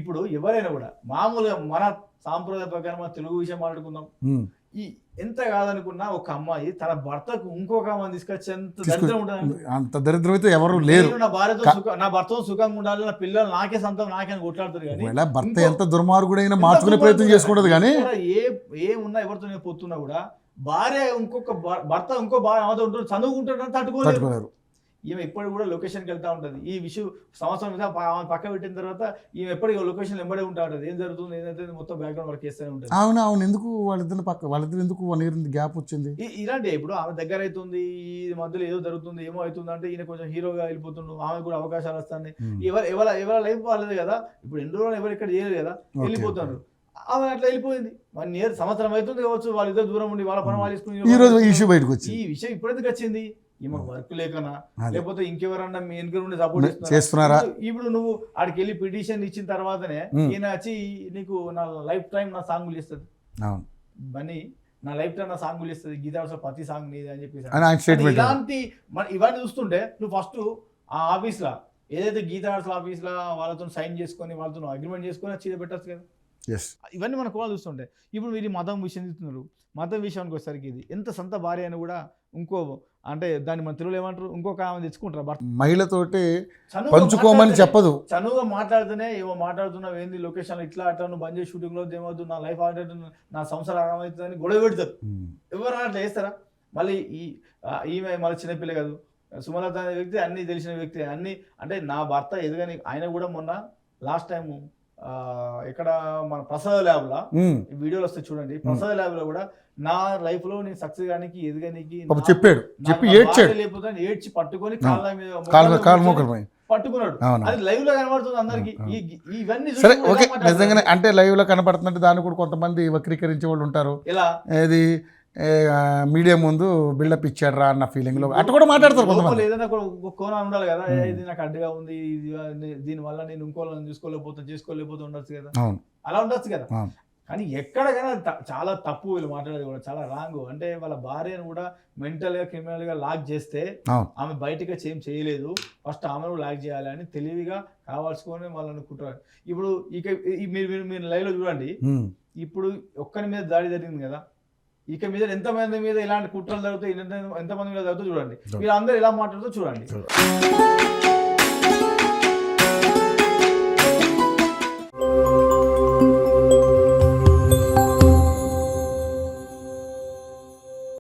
ఇప్పుడు ఎవరైనా కూడా మామూలుగా మన సాంప్రదాయ ప్రకారం మన తెలుగు విషయం మాట్లాడుకుందాం. ఈ ఎంత కాదనుకున్నా ఒక అమ్మాయి తన భర్తకు ఇంకొక అమ్మాయిని తీసుకొచ్చేంత దరిద్రం ఉంటుంది. అంత దరిద్రం అయితే ఎవరు లేరు. నా భార్యతో నా భర్తతో సుఖంగా ఉండాలి, నా పిల్లలు నాకే సొంతం నాకే కొట్లాడుతారు. కానీ భర్త ఎంత దుర్మార్గుడైనా మార్చుకునే ప్రయత్నం చేసుకుంటది. కానీ ఏమున్నా ఎవరితో పోతున్నా కూడా భార్య ఇంకొక భర్త ఇంకో భార్య ఆమెతో ఉంటుంది, చదువుకుంటాడు, తట్టుకోలేరు. ఈమె ఎప్పుడు కూడా లొకేషన్కి వెళ్తా ఉంటుంది. ఈ విషయం సంవత్సరం మీద పక్క పెట్టిన తర్వాత ఈమె ఎప్పటికీ లొకేషన్ ఎంబడే ఉంటా ఉంటుంది. ఏం జరుగుతుంది ఏదైతే మొత్తం బ్యాక్గ్రౌండ్ వర్క్ చేస్తూనే ఉంటుంది. అవును ఎందుకు వాళ్ళిద్దరు ఎందుకు 1 year గ్యాప్ వచ్చింది? ఇలాంటి ఇప్పుడు ఆమె దగ్గర అవుతుంది, ఈ మధ్యలో ఏదో జరుగుతుంది, ఏమో అవుతుంది అంటే ఈయన కొంచెం హీరోగా వెళ్ళిపోతుండు, ఆమె కూడా అవకాశాలు వస్తాయి. ఎవరి లైఫ్ వాళ్ళది కదా. ఇప్పుడు ఎన్ని రోజులు ఎవరు ఇక్కడ చేయలేదు కదా, వెళ్ళిపోతున్నారు. ఆమె అట్లా వెళ్ళిపోయింది. 1 year సంవత్సరం అవుతుంది కావచ్చు, వాళ్ళిద్దరు దూరం ఉండి వాళ్ళ పని వాళ్ళు చేసుకుని ఈ రోజు ఇష్యూ బయటకు వచ్చింది. ఈ విషయం ఇప్పుడు ఎందుకు వచ్చింది? ఈమెకు వర్క్ లేకనా, లేకపోతే ఇంకెవరన్నా మీ వెనుక నుండి సపోర్ట్ చేస్తున్నారా? ఇప్పుడు నువ్వు ఆడికి వెళ్ళి పిటిషన్ ఇచ్చిన తర్వాతనే ఈయన వచ్చి నీకు నా లైఫ్ టైం నా సాంగులు ఇస్తుంది, బన్నీ నా లైఫ్ టైం నా సాంగులు ఇస్తుంది, గీతా ప్రతి సాంగ్ నీది అని చెప్పి ఇలాంటి ఇవన్నీ చూస్తుంటే నువ్వు ఫస్ట్ ఆ ఆఫీస్ లా ఏదైతే గీతా ఆఫీస్ లా వాళ్ళతో సైన్ చేసుకొని వాళ్ళతో అగ్రిమెంట్ చేసుకొని చీర పెట్టచ్చు కదా. ఇవన్నీ మన కూడా చూస్తుంటే ఇప్పుడు మీరు మతం విషయం చూస్తున్నారు. మతం విషయానికి వచ్చేసరికి ఇది ఎంత సొంత భార్య అని కూడా ఇంకో అంటే దాన్ని మన తెలుగులో ఏమంటారు, ఇంకొక ఆమె తెచ్చుకుంటారు. భర్త మహిళతోటి పంచుకోమని చెప్పదు, చనువుగా మాట్లాడుతూనే ఏమో మాట్లాడుతున్నావు ఏంది లొకేషన్ ఇట్లా అట్లా నువ్వు బంద్ చేసి షూటింగ్ లో ఏమవుతుంది, నా లైఫ్ ఆడేది నా సంసారం ఆగమవుతుందని గొడవ పెడతారు. ఎవరు అట్లా చేస్తారా? మళ్ళీ ఈమె మళ్ళీ చిన్నపిల్ల కాదు, సుమలత అనే వ్యక్తి అన్ని తెలిసిన వ్యక్తి, అన్ని అంటే నా భర్త ఎదుగని ఆయన కూడా మొన్న లాస్ట్ టైం ఇక్కడ మన ప్రసాద్ ల్యాబ్ లా వీడియోలు వస్తాయి చూడండి. ప్రసాద్ ల్యాబ్ లో కూడా నా లైఫ్ లో నేను సక్సెస్ గానికి ఎదగనికి చెప్పాడు, లేకపోతే ఏడ్చి పట్టుకొని పట్టుకున్నాడు. అది లైవ్ లో కనబడుతుంది అందరికి. ఇవన్నీ సరే ఓకే, నిజంగానే అంటే లైవ్ లో కనబడుతుందంటే దాన్ని కూడా కొంతమంది వక్రీకరించే వాళ్ళు ఉంటారు. ఎలా ఏది మీడియా ముందు బిల్డప్ ఇచ్చాడు రా అన్న ఫీలింగ్ లో అట్లా కూడా మాట్లాడతారు కొంతమంది. ఏదైనా కోణం ఉండాలి కదా, ఇది నాకు అడ్డుగా ఉంది, దీని వల్ల నేను ఇంకోళ్ళని చేసుకోలేకపోతే ఉండొచ్చు కదా, అలా ఉండొచ్చు కదా. కానీ ఎక్కడైనా చాలా తప్పు వీళ్ళు మాట్లాడేది కూడా చాలా రాంగ్. అంటే వాళ్ళ భార్యను కూడా మెంటల్ గా క్రిమినల్ గా లాక్ చేస్తే ఆమె బయటగా ఏం చేయలేదు, ఫస్ట్ ఆమెను లాక్ చేయాలి అని తెలివిగా కావాల్సుకొని వాళ్ళు అనుకుంటారు. ఇప్పుడు ఇక మీరు లైవ్ లో చూడండి, ఇప్పుడు ఒక్కరి మీద దాడి జరిగింది కదా, ఇక మీద ఎంతమంది మీద ఇలాంటి కుట్రలు జరుగుతాయి, ఎంతమంది మీద జరుగుతాయి చూడండి. మీరు అందరూ ఎలా మాట్లాడుతూ చూడండి.